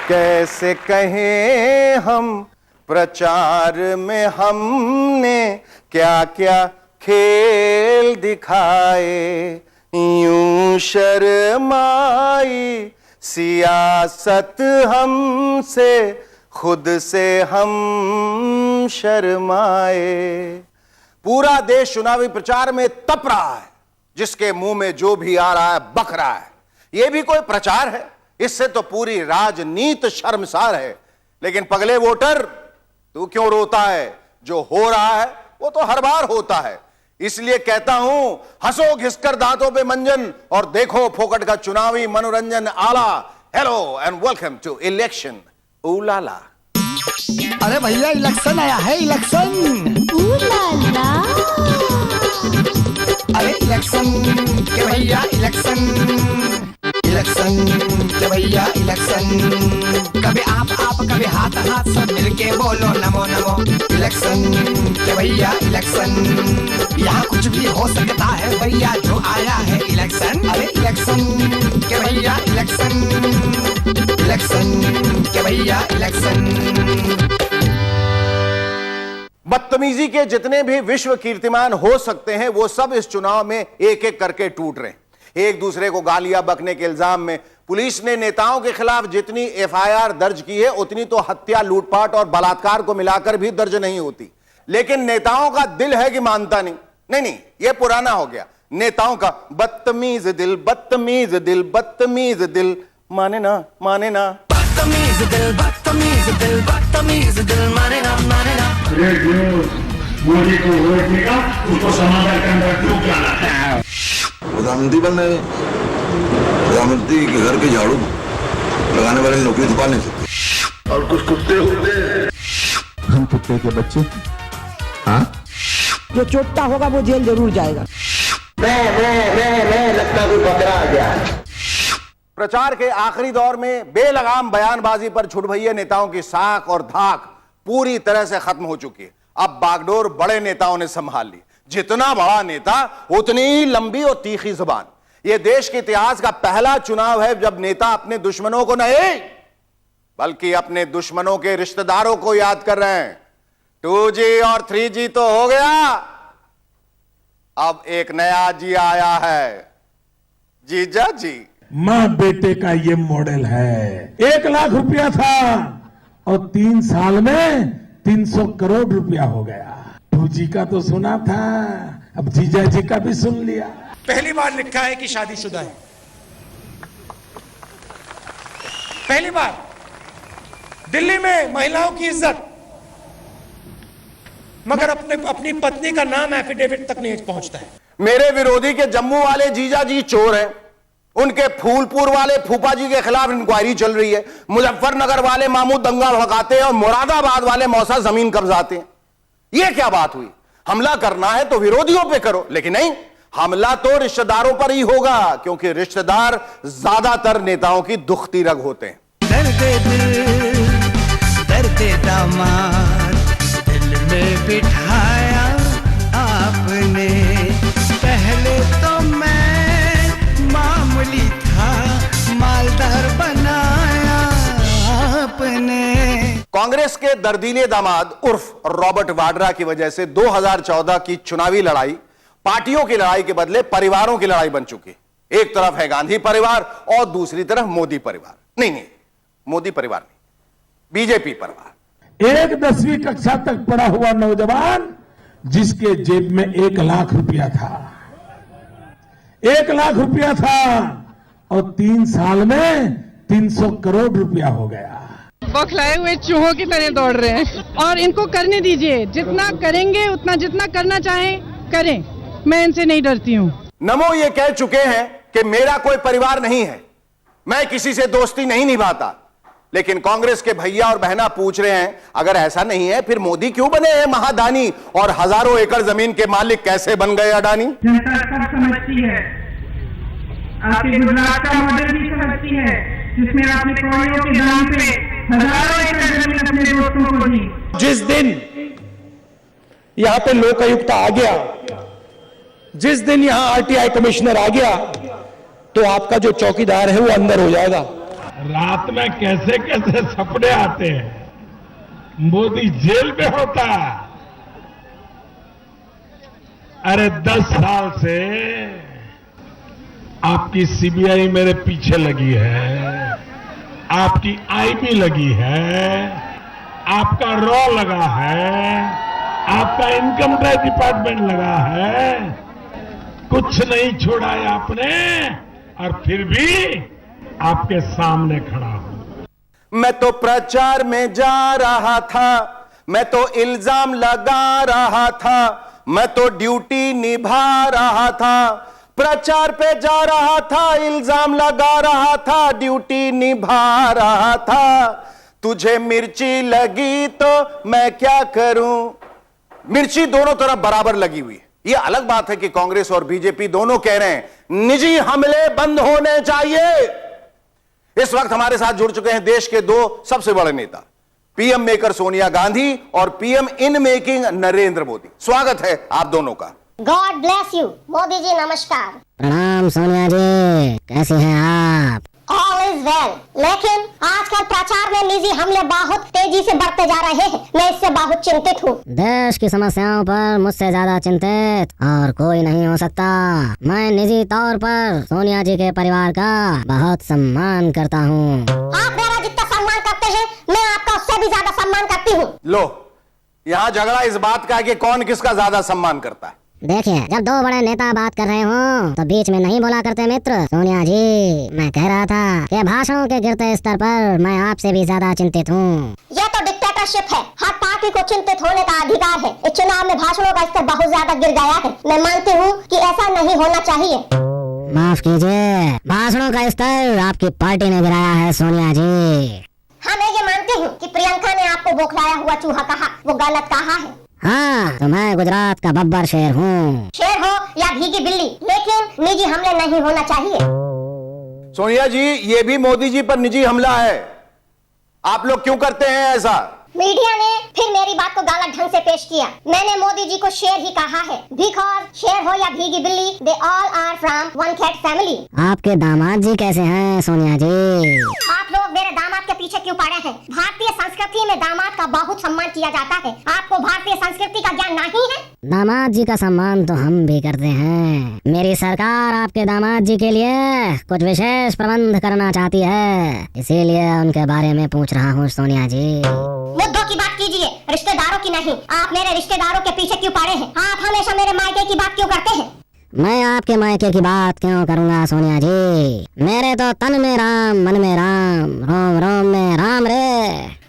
कैसे कहें हम प्रचार में हमने क्या क्या खेल दिखाए, यूं शर्माई सियासत हमसे, खुद से हम शर्माए। पूरा देश चुनावी प्रचार में तप रहा है, जिसके मुंह में जो भी आ रहा है बक रहा है। यह भी कोई प्रचार है? इससे तो पूरी राजनीति शर्मसार है। लेकिन पगले वोटर, तू क्यों रोता है? जो हो रहा है वो तो हर बार होता है। इसलिए कहता हूं, हंसो घिसकर दांतों पे मंजन और देखो फोकट का चुनावी मनोरंजन आला। Hello and welcome to election उलाला। अरे भैया इलेक्शन आया है, इलेक्शन उलाला। अरे इलेक्शन के भैया इलेक्शन, इलेक्शन के भैया इलेक्शन। कभी आप कभी हाथ हाथ सब मिलके बोलो नमो नमो। इलेक्शन के भैया इलेक्शन, यहाँ कुछ भी हो सकता है भैया जो आया है इलेक्शन। अरे इलेक्शन के भैया इलेक्शन, इलेक्शन के भैया इलेक्शन। बदतमीजी के जितने भी विश्व कीर्तिमान हो सकते हैं वो सब इस चुनाव में एक एक करके टूट रहे हैं। एक दूसरे को गालियां बकने के इल्जाम में पुलिस ने नेताओं के खिलाफ जितनी एफआईआर दर्ज की है उतनी तो हत्या, लूटपाट और बलात्कार को मिलाकर भी दर्ज नहीं होती। लेकिन नेताओं का दिल है कि मानता नहीं। नहीं, ये पुराना हो गया। नेताओं का बदतमीज दिल, बदतमीज दिल, बदतमीज दिल, माने ना माने ना। बदतमीज दिल, बदतमीज दिल, बदतमीज दिल, माने ना माने ना। मोदी को वोट देगा, उसको समाधान के अंदर डूब जाना है। प्रधानमंत्री बनना है, प्रधानमंत्री के घर के झाड़ू लगाने वाले नौकरी तो पा नहीं सकते। और कुछ कुत्ते होते हैं, हम कुत्ते के बच्चे। हाँ, जो चोटता होगा वो जेल जरूर जाएगा। मैं लगता कोई बकरा आ गया। प्रचार के आखिरी दौर में बेलगाम बयानबाजी पर छुटभइये नेताओं की साख और धाक पूरी तरह से खत्म हो चुकी है। अब बागडोर बड़े नेताओं ने संभाल ली। जितना बड़ा नेता उतनी ही लंबी और तीखी जुबान। यह देश के इतिहास का पहला चुनाव है जब नेता अपने दुश्मनों को नहीं बल्कि अपने दुश्मनों के रिश्तेदारों को याद कर रहे हैं। 2G और 3G तो हो गया, अब एक नया जी आया है, जीजा जी। माँ बेटे का ये मॉडल है। 1 लाख रुपया था और 3 साल में 300 करोड़ रुपया हो गया। 2G का तो सुना था, अब जीजा जी का भी सुन लिया। पहली बार लिखा है कि शादीशुदा है, पहली बार। दिल्ली में महिलाओं की इज्जत, मगर अपनी पत्नी का नाम एफिडेविट तक नहीं पहुंचता है। मेरे विरोधी के जम्मू वाले जीजा जी चोर हैं, उनके फूलपुर वाले फूफा जी के खिलाफ इंक्वायरी चल रही है, मुजफ्फरनगर वाले मामू दंगा भड़काते हैं और मुरादाबाद वाले मौसा जमीन कब्जाते हैं। यह क्या बात हुई? हमला करना है तो विरोधियों पे करो, लेकिन नहीं, हमला तो रिश्तेदारों पर ही होगा, क्योंकि रिश्तेदार ज्यादातर नेताओं की दुखती रग होते हैं। दर्द दामाद दिल में बिठाया आपने, पहले तो मैं मामूली था, मालदार बनाया आपने। कांग्रेस के दर्दीले दामाद उर्फ रॉबर्ट वाड्रा की वजह से 2014 की चुनावी लड़ाई पार्टियों की लड़ाई के बदले परिवारों की लड़ाई बन चुकी। एक तरफ है गांधी परिवार और दूसरी तरफ मोदी परिवार। नहीं, मोदी परिवार नहीं, बीजेपी परिवार। एक 10वीं कक्षा तक पढ़ा हुआ नौजवान जिसके जेब में 1 लाख रुपया था, 1 लाख रुपया था और 3 साल में 300 करोड़ रुपया हो गया। बौखलाए हुए चूहों की तरह दौड़ रहे हैं और इनको करने दीजिए। जितना करेंगे उतना, जितना करना चाहें करें, मैं इनसे नहीं डरती हूँ। नमो ये कह चुके हैं कि मेरा कोई परिवार नहीं है, मैं किसी से दोस्ती नहीं निभाता। लेकिन कांग्रेस के भैया और बहना पूछ रहे हैं, अगर ऐसा नहीं है फिर मोदी क्यों बने हैं महादानी और हजारों एकड़ जमीन के मालिक कैसे बन गए अडानी? जनता सब समझती है, आपके गुजरात का मॉडल भी समझती है, जिसमें आपने करोड़ों के दाम पे हजारों एकड़ जमीन अपने दोस्तों को दी। जिस दिन यहां पे लोकायुक्त आ गया, जिस दिन यहां आरटीआई कमिश्नर आ गया, तो आपका जो चौकीदार है वो अंदर हो जाएगा। रात में कैसे कैसे सपने आते हैं। मोदी जेल में होता। अरे 10 साल से आपकी सीबीआई मेरे पीछे लगी है, आपकी आईबी लगी है, आपका रॉ लगा है, आपका इनकम टैक्स डिपार्टमेंट लगा है, कुछ नहीं छोड़ा है आपने, और फिर भी आपके सामने खड़ा हूं। मैं तो प्रचार में जा रहा था, मैं तो इल्जाम लगा रहा था, मैं तो ड्यूटी निभा रहा था। प्रचार पे जा रहा था, इल्जाम लगा रहा था, ड्यूटी निभा रहा था। तुझे मिर्ची लगी तो मैं क्या करूं। मिर्ची दोनों तरफ बराबर लगी हुई है। यह अलग बात है कि कांग्रेस और बीजेपी दोनों कह रहे हैं निजी हमले बंद होने चाहिए। इस वक्त हमारे साथ जुड़ चुके हैं देश के दो सबसे बड़े नेता, पीएम मेकर सोनिया गांधी और PM in making Narendra Modi. स्वागत है आप दोनों का। God bless you. Modi ji नमस्कार। प्रणाम सोनिया जी, कैसी हैं आप? All is well. लेकिन आजकल प्रचार में निजी हमले बहुत तेजी से बढ़ते जा रहे हैं। मैं इससे बहुत चिंतित हूँ। देश की समस्याओं पर मुझसे ज्यादा चिंतित और कोई नहीं हो सकता। मैं निजी तौर पर सोनिया जी के परिवार का बहुत सम्मान करता हूँ। आप मेरा जितना सम्मान करते हैं, मैं आपका उससे भी ज्यादा सम्मान करती हूँ। लो, यहाँ झगड़ा इस बात का है कि कौन किसका ज्यादा सम्मान करता है। देखिए, जब दो बड़े नेता बात कर रहे हो तो बीच में नहीं बोला करते मित्र। सोनिया जी, मैं कह रहा था कि भाषणों के गिरते स्तर पर मैं आपसे भी ज्यादा चिंतित हूँ। यह तो डिक्टेटरशिप है। हर पार्टी को चिंतित होने का अधिकार है। इस चुनाव में भाषणों का स्तर बहुत ज्यादा गिर गया है। मैं मानती हूँ कि ऐसा नहीं होना चाहिए। माफ कीजिए, भाषणों का स्तर आपकी पार्टी ने गिराया है सोनिया जी। हाँ, मैं ये मानती हूँ कि प्रियंका ने आपको बौखलाया हुआ चूहा कहा, वो गलत कहा है। हाँ, तो मैं गुजरात का बब्बर शेर हूँ। शेर हो या भीगी बिल्ली, लेकिन निजी हमले नहीं होना चाहिए। सोनिया जी, ये भी मोदी जी पर निजी हमला है। आप लोग क्यों करते हैं ऐसा? मीडिया ने फिर मेरी बात को गलत ढंग से पेश किया। मैंने मोदी जी को शेर ही कहा है, बिकॉज शेर हो या भीगी बिल्ली, they all are from one cat family. आपके दामाद जी कैसे हैं सोनिया जी? आप लोग मेरे दामाद के पीछे क्यों पड़े हैं? भारतीय संस्कृति में दामाद का बहुत सम्मान किया जाता है। आपको भारतीय संस्कृति का ज्ञान नहीं है? दामाद जी का सम्मान तो हम भी करते हैं। मेरी सरकार आपके दामाद जी के लिए कुछ विशेष प्रबंध करना चाहती है, इसीलिए उनके बारे में पूछ रहा हूँ सोनिया जी। मुद्दों की बात कीजिए, रिश्तेदारों की नहीं। आप मेरे रिश्तेदारों के पीछे क्यों पड़े हैं? आप हमेशा मेरे मायके की बात क्यों करते हैं? मैं आपके मायके की बात क्यों करूँगा सोनिया जी? मेरे तो तन में राम, मन में राम, रोम रोम में राम रे।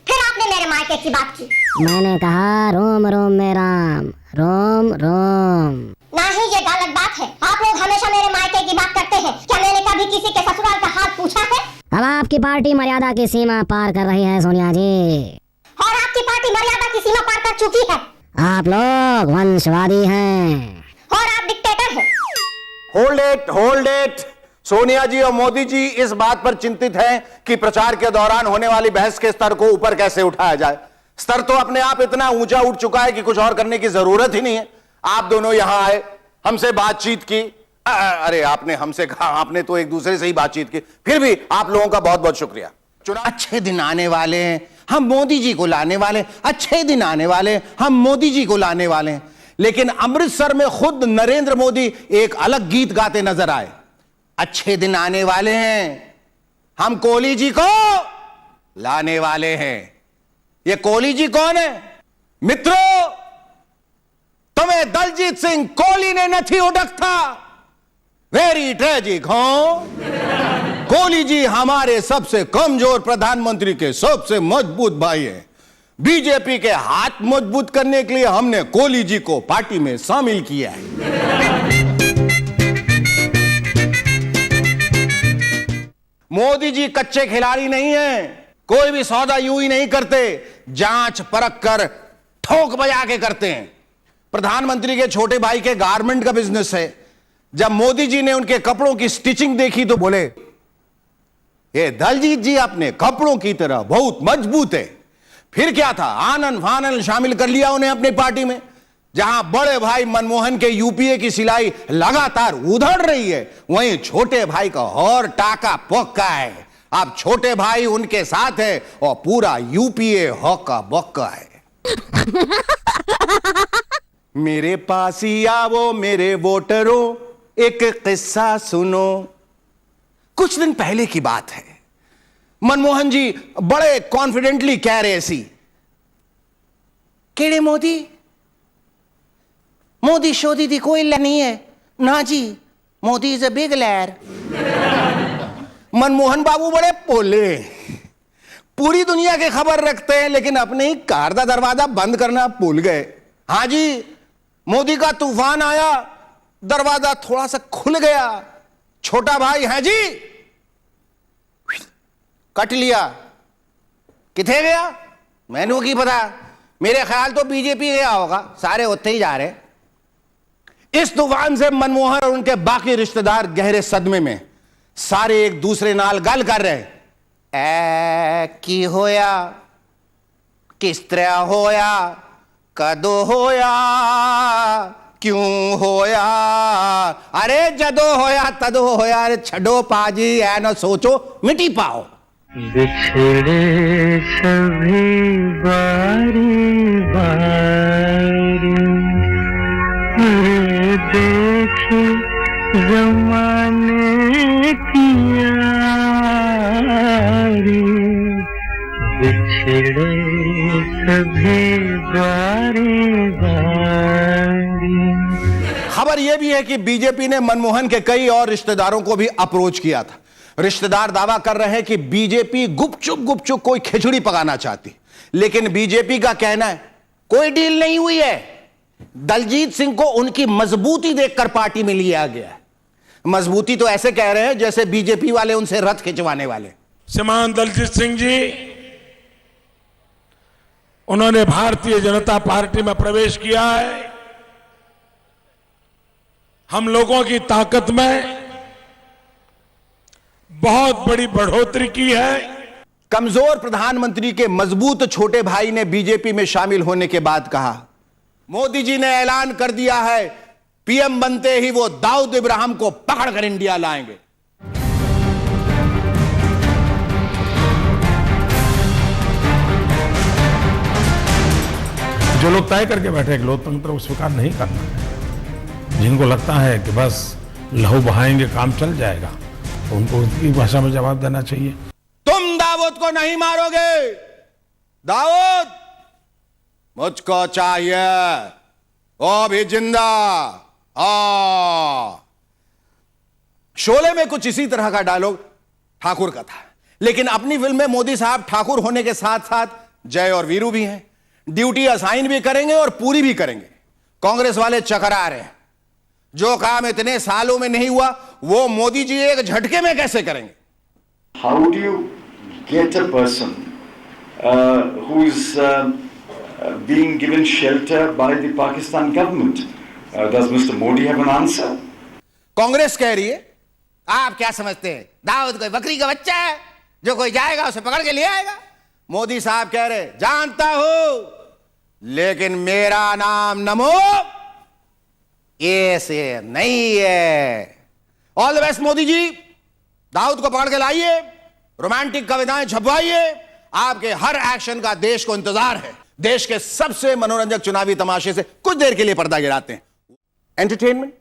फिर आपने मेरे मायके की बात की। मैंने कहा रोम रोम में राम, रोम रोम। नहीं, ये गलत बात है। आप लोग हमेशा मेरे मायके की बात करते हैं। क्या मैंने कभी किसी के ससुराल का हाल पूछा है? अब आपकी पार्टी मर्यादा की सीमा पार कर रही है सोनिया जी। और आपकी पार्टी मर्यादा की सीमा पार कर चुकी है। आप लोग वंशवादी हैं और आप डिक्टेटर हैं। Hold it. सोनिया जी और मोदी जी इस बात पर चिंतित हैं कि प्रचार के दौरान होने वाली बहस के स्तर को ऊपर कैसे उठाया जाए। स्तर तो अपने आप इतना ऊंचा उठ चुका है कि कुछ और करने की जरूरत ही नहीं है। आप दोनों यहां आए, हमसे बातचीत की। अरे आपने हमसे कहा, आपने तो एक दूसरे से ही बातचीत की। फिर भी आप लोगों का बहुत बहुत शुक्रिया। चुनाव अच्छे दिन आने वाले हैं, हम मोदी जी को लाने वाले। अच्छे दिन आने वाले, हम मोदी जी को लाने वाले हैं। लेकिन अमृतसर में खुद नरेंद्र मोदी एक अलग गीत गाते नजर आए। अच्छे दिन आने वाले हैं, हम कोहली जी को लाने वाले हैं। ये कोहली जी कौन है मित्रों? तुम्हें दलजीत सिंह कोहली ने नहीं उड़क था। वेरी ट्रेजिक हो। कोहली जी हमारे सबसे कमजोर प्रधानमंत्री के सबसे मजबूत भाई हैं। बीजेपी के हाथ मजबूत करने के लिए हमने कोहली जी को पार्टी में शामिल किया है। मोदी जी कच्चे खिलाड़ी नहीं हैं। कोई भी सौदा यूं ही नहीं करते, जांच परख कर ठोक बजा के करते हैं। प्रधानमंत्री के छोटे भाई के गारमेंट का बिजनेस है। जब मोदी जी ने उनके कपड़ों की स्टिचिंग देखी तो बोले, ये दलजीत जी अपने कपड़ों की तरह बहुत मजबूत है। फिर क्या था, आनंद फानंद शामिल कर लिया उन्हें अपनी पार्टी में। जहां बड़े भाई मनमोहन के यूपीए की सिलाई लगातार उधड़ रही है, वहीं छोटे भाई का और टाका पक्का है। अब छोटे भाई उनके साथ है और पूरा यूपीए हॉका बॉका है। मेरे पास ही आओ मेरे वोटरों, एक किस्सा सुनो। कुछ दिन पहले की बात है, मनमोहन जी बड़े कॉन्फिडेंटली कह रहे सी, केड़े मोदी मोदी शोदी दी कोई लहर नहीं है ना जी, मोदी इज ए बिग लहर। मनमोहन बाबू बड़े पोले, पूरी दुनिया की खबर रखते हैं लेकिन अपने ही कार का दरवाजा बंद करना भूल गए। हां जी, मोदी का तूफान आया, दरवाजा थोड़ा सा खुल गया, छोटा भाई है जी कट लिया। किथे गया मैनू की पता, मेरे ख्याल तो बीजेपी गया होगा, सारे उत्थे ही जा रहे। इस तूफान से मनमोहन और उनके बाकी रिश्तेदार गहरे सदमे में, सारे एक दूसरे नाल गल कर रहे। की होया, किस तरह होया, कदो होया, क्यों होया, अरे जदो होया तदो होया, अरे छड़ो पाजी ऐ न सोचो मिटी पाओ। बिछड़े सभी बारी बारी, देखे जमाने की यारी, बिछड़े सभी बारी बारी। खबर यह भी है कि बीजेपी ने मनमोहन के कई और रिश्तेदारों को भी अप्रोच किया था। रिश्तेदार दावा कर रहे हैं कि बीजेपी गुपचुप कोई खिचड़ी पकाना चाहती, लेकिन बीजेपी का कहना है कोई डील नहीं हुई है। दलजीत सिंह को उनकी मजबूती देखकर पार्टी में लिया गया है। मजबूती तो ऐसे कह रहे हैं जैसे बीजेपी वाले उनसे रथ खिंचवाने वाले। श्रीमान दलजीत सिंह जी, उन्होंने भारतीय जनता पार्टी में प्रवेश किया है। हम लोगों की ताकत में बहुत बड़ी बढ़ोतरी की है। कमजोर प्रधानमंत्री के मजबूत छोटे भाई ने बीजेपी में शामिल होने के बाद कहा, मोदी जी ने ऐलान कर दिया है पीएम बनते ही वो दाऊद इब्राहिम को पकड़कर इंडिया लाएंगे। जो लोग तय करके बैठे कि लोकतंत्र को स्वीकार नहीं करना है, जिनको लगता है कि बस लहू बहाएंगे काम चल जाएगा, तो उनको उनकी भाषा में जवाब देना चाहिए। तुम दाऊद को नहीं मारोगे, दाऊद मुझको चाहिए, वो भी जिंदा। शोले में कुछ इसी तरह का डायलॉग ठाकुर का था, लेकिन अपनी फिल्म में मोदी साहब ठाकुर होने के साथ साथ जय और वीरू भी हैं। ड्यूटी असाइन भी करेंगे और पूरी भी करेंगे। कांग्रेस वाले चकरा रहे हैं, जो काम इतने सालों में नहीं हुआ वो मोदी जी एक झटके में कैसे करेंगे। How do you get a person who's being given shelter by the Pakistan government? Does Mr. Modi have an answer? Congress कह रही है आप क्या समझते हैं दाऊद कोई बकरी का बच्चा है जो कोई जाएगा उसे पकड़ के ले आएगा। मोदी साहब कह रहे जानता हूं, लेकिन मेरा नाम नमो ऐसे नहीं है। All the best Modi ji, Dawood को पकड़ के लाइए, रोमांटिक कविताएं छपवाइए। आपके हर एक्शन का देश को इंतजार है। देश के सबसे मनोरंजक चुनावी तमाशे से कुछ देर के लिए पर्दा गिराते हैं। एंटरटेनमेंट,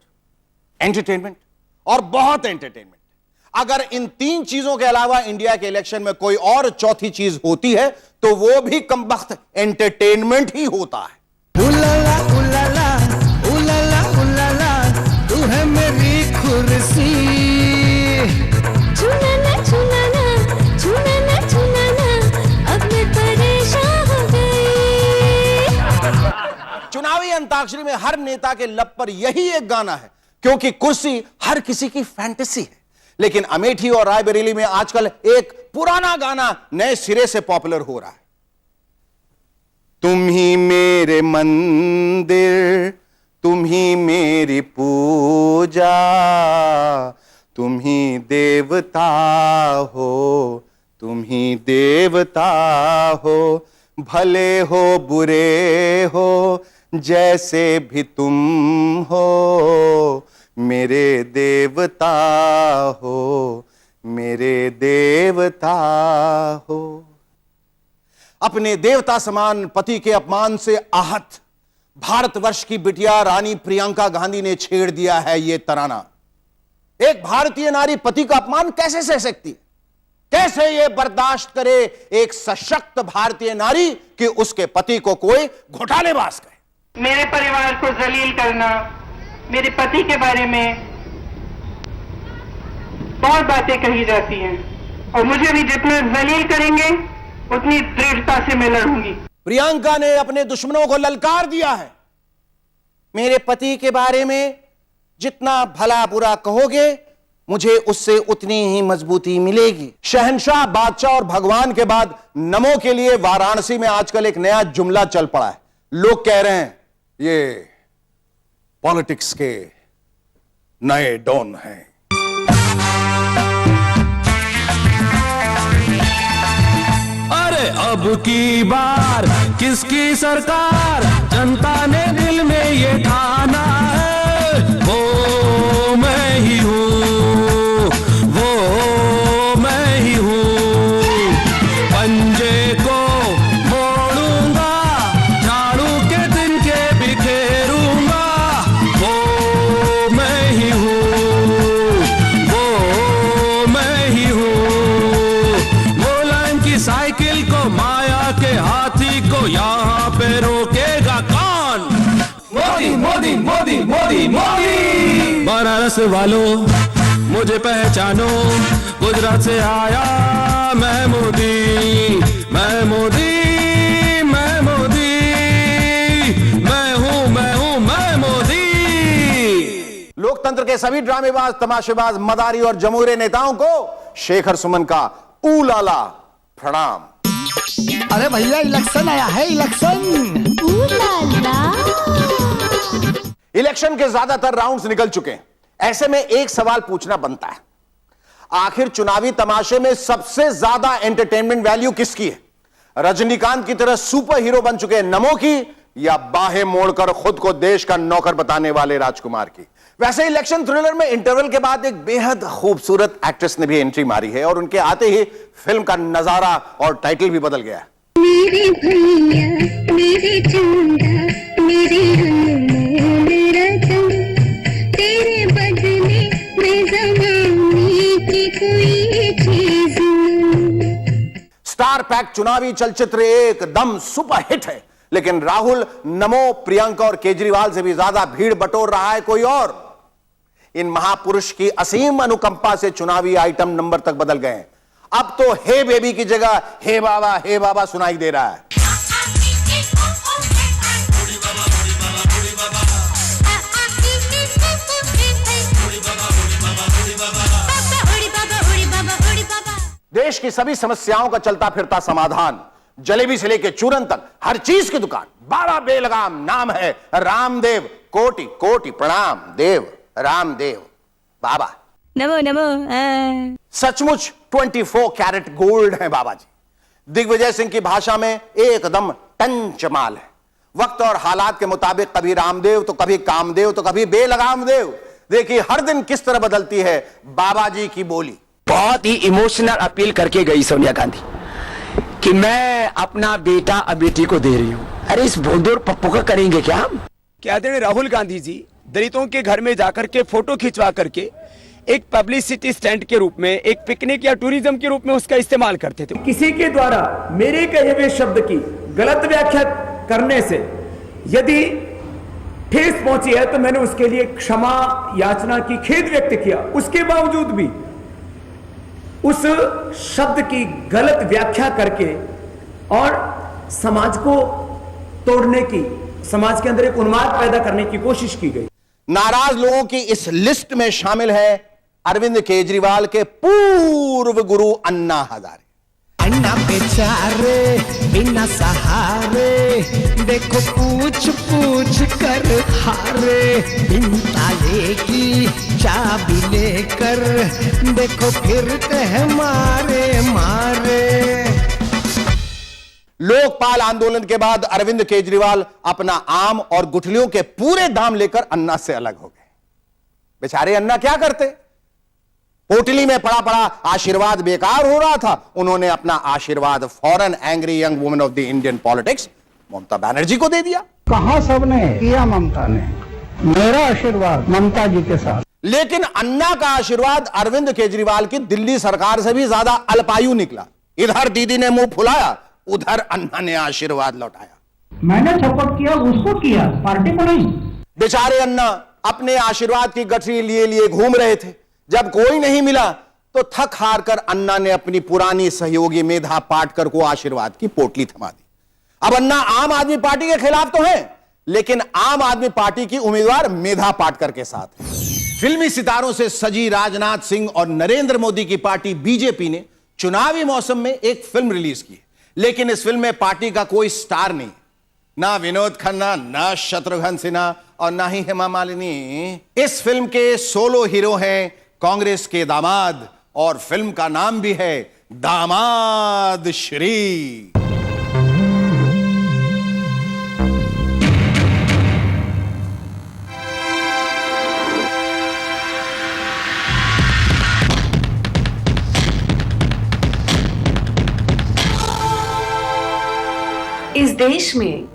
एंटरटेनमेंट और बहुत एंटरटेनमेंट। अगर इन तीन चीजों के अलावा इंडिया के इलेक्शन में कोई और चौथी चीज होती है तो वो भी कमबख्त एंटरटेनमेंट ही होता है। उलाला उलाला उलाला उलाला, तू है मेरी कुर्सी। छूना छूना छूना छूना, अब मैं परेशान हो गई। चुनावी अंताक्षरी में हर नेता के लब पर यही एक गाना है, क्योंकि कुर्सी हर किसी की फैंटेसी है। लेकिन अमेठी और रायबरेली में आजकल एक पुराना गाना नए सिरे से पॉपुलर हो रहा है। तुम ही मेरे मंदिर, तुम ही मेरी पूजा, तुम ही देवता हो, तुम ही देवता हो। भले हो बुरे हो जैसे भी तुम हो, मेरे देवता हो, मेरे देवता हो। अपने देवता समान पति के अपमान से आहत भारतवर्ष की बिटिया रानी प्रियंका गांधी ने छेड़ दिया है ये तराना। एक भारतीय नारी पति का अपमान कैसे सह सकती है? कैसे ये बर्दाश्त करे एक सशक्त भारतीय नारी कि उसके पति को कोई घोटालेबाज कहे? मेरे परिवार को जलील करना, मेरे पति के बारे में बहुत बातें कही जाती हैं और मुझे भी जितना जलील करेंगे उतनी दृढ़ता से मैं लड़ूंगी। प्रियंका ने अपने दुश्मनों को ललकार दिया है, मेरे पति के बारे में जितना भला बुरा कहोगे मुझे उससे उतनी ही मजबूती मिलेगी। शहंशाह, बादशाह और भगवान के बाद नमो के लिए वाराणसी में आजकल एक नया जुमला चल पड़ा है। लोग कह रहे हैं ये पॉलिटिक्स के नए डॉन हैं। अरे अब की बार किसकी सरकार, जनता ने दिल में ये ठाना है, वो मैं ही हूँ, वो मैं ही हूँ। पंजे को मोड़ूंगा, झाड़ू के दिन के बिखेरूंगा, वो मैं ही हूँ, वो मैं ही हूँ। मुलायम की साइकिल को, माया के हाथी को यहाँ पे रोकेगा कौन? मोदी मोदी मोदी मोदी मोदी। बनारस वालों मुझे पहचानो, गुजरात से आया मैं मोदी, मैं मोदी, मैं मोदी, मैं हूं, मैं हूं, मैं मोदी। लोकतंत्र के सभी ड्रामेबाज, तमाशेबाज, मदारी और जमहूरी नेताओं को शेखर सुमन का ऊलाला प्रणाम। अरे भैया इलेक्शन आया है, इलेक्शन। इलेक्शन के ज्यादातर राउंड्स निकल चुके हैं। ऐसे में एक सवाल पूछना बनता है, आखिर चुनावी तमाशे में सबसे ज्यादा एंटरटेनमेंट वैल्यू किसकी है? रजनीकांत की तरह सुपर हीरो बन चुके नमो की, या बाहें मोड़कर खुद को देश का नौकर बताने वाले राजकुमार की? वैसे इलेक्शन थ्रिलर में इंटरवल के बाद एक बेहद खूबसूरत एक्ट्रेस ने भी एंट्री मारी है और उनके आते ही फिल्म का नजारा और टाइटल भी बदल गया है। मेरे भैया, मेरे चंदा, मेरे हनुमान, मेरा चंदा, तेरे बदले में जमाने की कोई चीज नहीं। स्टार पैक चुनावी चलचित्र एकदम सुपर हिट है, लेकिन राहुल, नमो, प्रियंका और केजरीवाल से भी ज्यादा भीड़ बटोर रहा है कोई और। इन महापुरुष की असीम अनुकंपा से चुनावी आइटम नंबर तक बदल गए हैं। अब तो हे बेबी की जगह हे बाबा सुनाई दे रहा है। देश की सभी समस्याओं का चलता फिरता समाधान, जलेबी से लेकर चूरन तक हर चीज की दुकान, बाबा बेलगाम नाम है रामदेव। कोटि कोटि प्रणाम देव, रामदेव बाबा। नमो नमो। सचमुच 24 कैरेट गोल्ड है बाबा जी। दिग्विजय सिंह की भाषा में एकदम टंचमाल है। वक्त और हालात के मुताबिक कभी रामदेव तो कभी कामदेव तो कभी बेलगाम देव। देखिए हर दिन किस तरह बदलती है बाबा जी की बोली। बहुत ही इमोशनल अपील करके गई सोनिया गांधी कि मैं अपना बेटा और बेटी को दे रही हूं। अरे इस भोंदूर पप्पू का करेंगे क्या हम? क्या आदरणीय राहुल गांधी जी दलितों के घर में जाकर के फोटो खिंचवा करके एक पब्लिसिटी स्टैंड के रूप में, एक पिकनिक या टूरिज्म के रूप में उसका इस्तेमाल करते थे। किसी के द्वारा मेरे कहे हुए शब्द की गलत व्याख्या करने से यदि ठेस पहुंची है तो मैंने उसके लिए क्षमा याचना की, खेद व्यक्त किया। उसके बावजूद भी उस शब्द की गलत व्याख्या करके और समाज को तोड़ने की, समाज के अंदर एक उन्माद पैदा करने की कोशिश की गई। नाराज लोगों की इस लिस्ट में शामिल है अरविंद केजरीवाल के पूर्व गुरु अन्ना हजारे। अन्ना बेचारे बिना सहारे, देखो पूछ पूछ कर हारे, बिन ताले की चाबी लेकर देखो फिरते हैं मारे मारे। लोकपाल आंदोलन के बाद अरविंद केजरीवाल अपना आम और गुठलियों के पूरे दाम लेकर अन्ना से अलग हो गए। बेचारे अन्ना क्या करते? पोटली में पड़ा पड़ा आशीर्वाद बेकार हो रहा था, उन्होंने अपना आशीर्वाद foreign angry young woman of the Indian politics Mamata Banerjee को दे दिया। कहां सबने किया ममता ने, मेरा आशीर्वाद ममता जी के साथ। लेकिन अन्ना का आशीर्वाद अरविंद केजरीवाल की दिल्ली सरकार से भी ज्यादा अल्पायु निकला। इधर दीदी ने मुंह फुलाया, उधर अन्ना ने आशीर्वाद लौटाया। मैंने सपोर्ट किया, उसको किया, पार्टी को नहीं। बेचारे अन्ना अपने आशीर्वाद की गठरी लिए लिए घूम रहे थे। जब कोई नहीं मिला तो थक हार कर अन्ना ने अपनी पुरानी सहयोगी मेधा पाटकर को आशीर्वाद की पोटली थमा दी। अब अन्ना आम आदमी पार्टी के खिलाफ तो है, लेकिन आम आदमी पार्टी की उम्मीदवार मेधा पाटकर के साथ है। फिल्मी सितारों से सजी राजनाथ सिंह और नरेंद्र मोदी की पार्टी बीजेपी ने चुनावी मौसम में एक फिल्म रिलीज की, लेकिन इस फिल्म में पार्टी का कोई स्टार नहीं, ना विनोद खन्ना, ना शत्रुघ्न सिन्हा और ना ही हेमा मालिनी। इस फिल्म के सोलो हीरो हैं कांग्रेस के दामाद, और फिल्म का नाम भी है दामाद श्री। इस देश में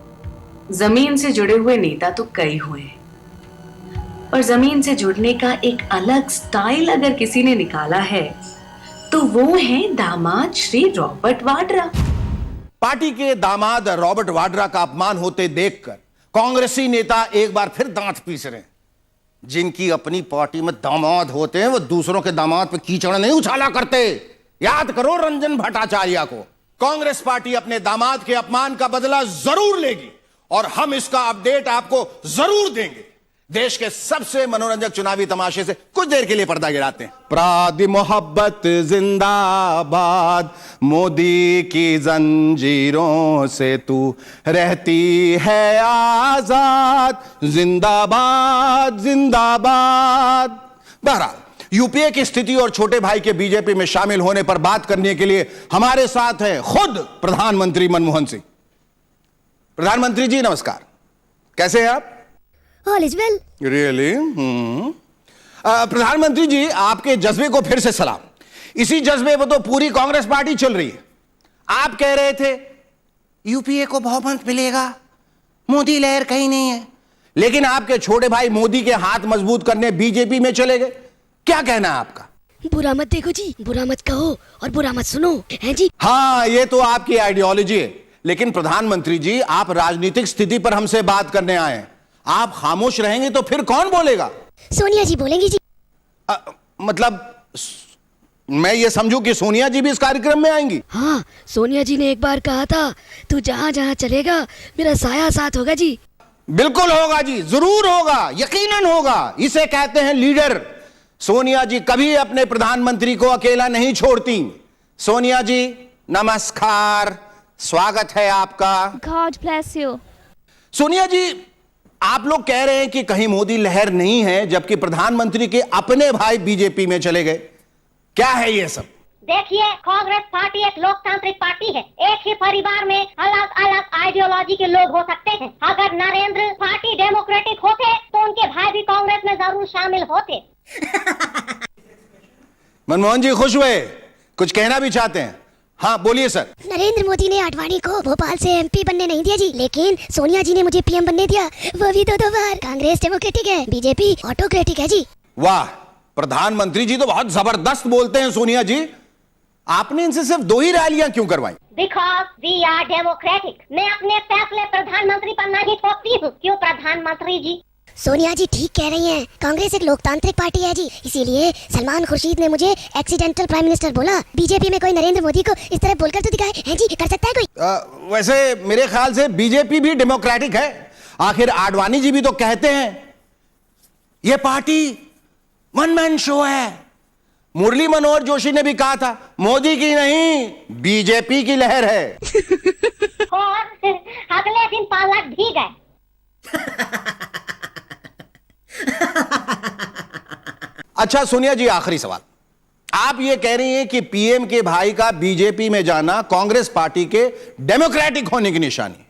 जमीन से जुड़े हुए नेता तो कई हुए हैं, और जमीन से जुड़ने का एक अलग स्टाइल अगर किसी ने निकाला है तो वो है दामाद श्री रॉबर्ट वाड्रा। पार्टी के दामाद रॉबर्ट वाड्रा का अपमान होते देखकर कांग्रेसी नेता एक बार फिर दांत पीस रहे हैं। जिनकी अपनी पार्टी में दामाद होते हैं वो दूसरों के दामाद पे कीचड़ नहीं उछाला करते। याद करो रंजन भट्टाचार्य को। कांग्रेस पार्टी अपने दामाद के अपमान का बदला जरूर लेगी, और हम इसका अपडेट आपको जरूर देंगे। देश के सबसे मनोरंजक चुनावी तमाशे से कुछ देर के लिए पर्दा गिराते हैं। प्रादी मोहब्बत जिंदाबाद, मोदी की जंजीरों से तू रहती है आजाद, जिंदाबाद जिंदाबाद। बहरहाल यूपीए की स्थिति और छोटे भाई के बीजेपी में शामिल होने पर बात करने के लिए हमारे साथ हैं खुद प्रधानमंत्री मनमोहन सिंह। प्रधानमंत्री जी नमस्कार, कैसे हैं आप? All is well. रियली? प्रधानमंत्री जी, आपके जज्बे को फिर से सलाम। इसी जज्बे पर तो पूरी कांग्रेस पार्टी चल रही है। आप कह रहे थे यूपीए को बहुमत मिलेगा, मोदी लहर कहीं नहीं है, लेकिन आपके छोटे भाई मोदी के हाथ मजबूत करने बीजेपी में चले गए। क्या कहना है आपका? बुरा मत देखो जी, बुरा मत कहो और बुरा मत सुनो, है जी? हाँ, ये तो आपकी आइडियोलॉजी है, लेकिन प्रधानमंत्री जी आप राजनीतिक स्थिति पर हमसे बात करने आए हैं। आप खामोश रहेंगे तो फिर कौन बोलेगा? सोनिया जी बोलेंगी जी। मतलब मैं ये समझूं कि सोनिया जी भी इस कार्यक्रम में आएंगी? हाँ, सोनिया जी ने एक बार कहा था, तू जहाँ जहाँ चलेगा मेरा साया साथ होगा जी। बिल्कुल होगा जी, जरूर होगा, यकीनन होगा। इसे कहते हैं लीडर। सोनिया जी कभी अपने प्रधानमंत्री को अकेला नहीं छोड़ती। सोनिया जी नमस्कार, स्वागत है आपका। God bless you. Sonia ji, आप लोग कह रहे हैं कि कहीं मोदी लहर नहीं है, जबकि प्रधानमंत्री के अपने भाई बीजेपी में चले गए। क्या है ये सब? देखिए, कांग्रेस पार्टी एक लोकतांत्रिक पार्टी है। एक ही परिवार में अलग अलग आइडियोलॉजी के लोग हो सकते हैं। अगर नरेंद्र पार्टी डेमोक्रेटिक होते तो उनके भाई भी कांग्रेस में जरूर शामिल होते। मनमोहन जी खुश हुए, कुछ कहना भी चाहते हैं? हाँ बोलिए सर। नरेंद्र मोदी ने आडवाणी को भोपाल से एमपी बनने नहीं दिया जी, लेकिन सोनिया जी ने मुझे पीएम बनने दिया, वो भी 2 बार। कांग्रेस डेमोक्रेटिक है, बीजेपी ऑटोक्रेटिक है जी। वाह, प्रधानमंत्री जी तो बहुत जबरदस्त बोलते हैं। सोनिया जी, आपने इनसे सिर्फ 2 ही रैलियां क्यों करवाई? Because we are democratic. मैं अपने फैसले प्रधानमंत्री पर नहीं थोपती हूँ। क्यों प्रधानमंत्री जी? सोनिया जी ठीक कह रही हैं, कांग्रेस एक लोकतांत्रिक पार्टी है जी, इसीलिए सलमान खुर्शीद ने मुझे एक्सीडेंटल प्राइम मिनिस्टर बोला। बीजेपी में कोई नरेंद्र मोदी को इस तरह बोलकर तो दिखाए, है जी? कर सकता है कोई? वैसे मेरे ख्याल से बीजेपी भी डेमोक्रेटिक है। आखिर आडवाणी जी भी तो कहते हैं ये पार्टी वन मैन शो है। मुरली मनोहर जोशी ने भी कहा था मोदी की नहीं, बीजेपी की लहर है। और अगले दिन पालक भी गए। अच्छा सोनिया जी, आखिरी सवाल। आप ये कह रही हैं कि पीएम के भाई का बीजेपी में जाना कांग्रेस पार्टी के डेमोक्रेटिक होने की निशानी है,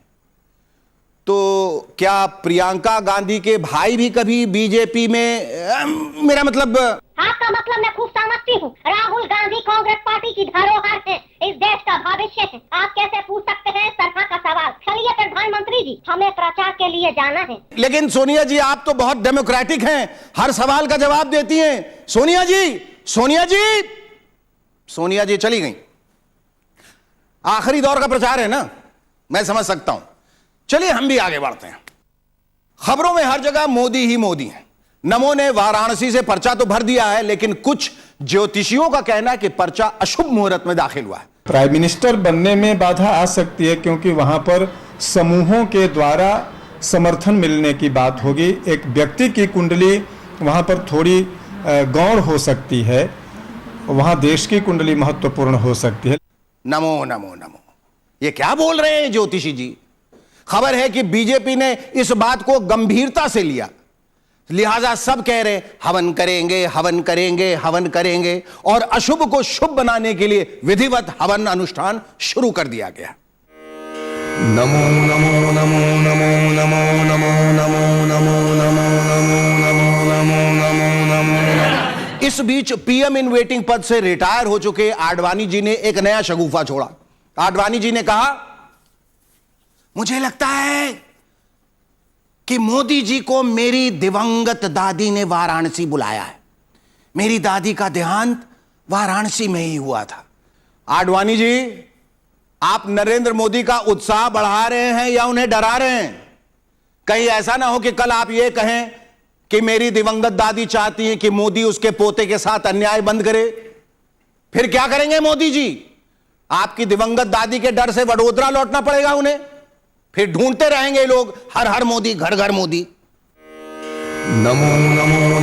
तो क्या प्रियंका गांधी के भाई भी कभी बीजेपी में, मेरा मतलब? हाँ, तो इसका मतलब मैं खूब समझती हूँ। राहुल गांधी कांग्रेस पार्टी की धरोहर है, इस देश का भविष्य है। आप कैसे पूछ सकते हैं इस तरह का सवाल? चलिए प्रधानमंत्री जी, हमें प्रचार के लिए जाना है। लेकिन सोनिया जी, आप तो बहुत डेमोक्रेटिक हैं, हर सवाल का जवाब देती हैं। सोनिया जी, सोनिया जी, सोनिया जी चली गई। आखिरी दौर का प्रचार है ना, मैं समझ सकता हूं। चलिए हम भी आगे बढ़ते हैं। खबरों में हर जगह मोदी ही मोदी हैं। नमो ने वाराणसी से पर्चा तो भर दिया है, लेकिन कुछ ज्योतिषियों का कहना है कि पर्चा अशुभ मुहूर्त में दाखिल हुआ है। प्राइम मिनिस्टर बनने में बाधा आ सकती है, क्योंकि वहां पर समूहों के द्वारा समर्थन मिलने की बात होगी। एक व्यक्ति की कुंडली वहां पर थोड़ी गौण हो सकती है, वहां देश की कुंडली महत्वपूर्ण हो सकती है। नमो नमो नमो, ये क्या बोल रहे हैं ज्योतिषी जी? खबर है कि बीजेपी ने इस बात को गंभीरता से लिया, लिहाजा सब कह रहे हवन करेंगे, हवन करेंगे, हवन करेंगे, और अशुभ को शुभ बनाने के लिए विधिवत हवन अनुष्ठान शुरू कर दिया गया। नमो नमो नमो नमो नमो नमो नमो नमो नमो नमो नमो नमो नमो। इस बीच पीएम इन वेटिंग पद से रिटायर हो चुके आडवाणी जी ने एक नया शगुफा छोड़ा। आडवाणी जी ने कहा, मुझे लगता है कि मोदी जी को मेरी दिवंगत दादी ने वाराणसी बुलाया है। मेरी दादी का देहांत वाराणसी में ही हुआ था। आडवाणी जी, आप नरेंद्र मोदी का उत्साह बढ़ा रहे हैं या उन्हें डरा रहे हैं? कहीं ऐसा ना हो कि कल आप ये कहें कि मेरी दिवंगत दादी चाहती हैं कि मोदी उसके पोते के साथ अन्याय बंद करे। फिर क्या करेंगे मोदी जी? आपकी दिवंगत दादी के डर से वडोदरा लौटना पड़ेगा उन्हें। फिर ढूंढते रहेंगे लोग हर हर मोदी, घर घर मोदी। नमो नमो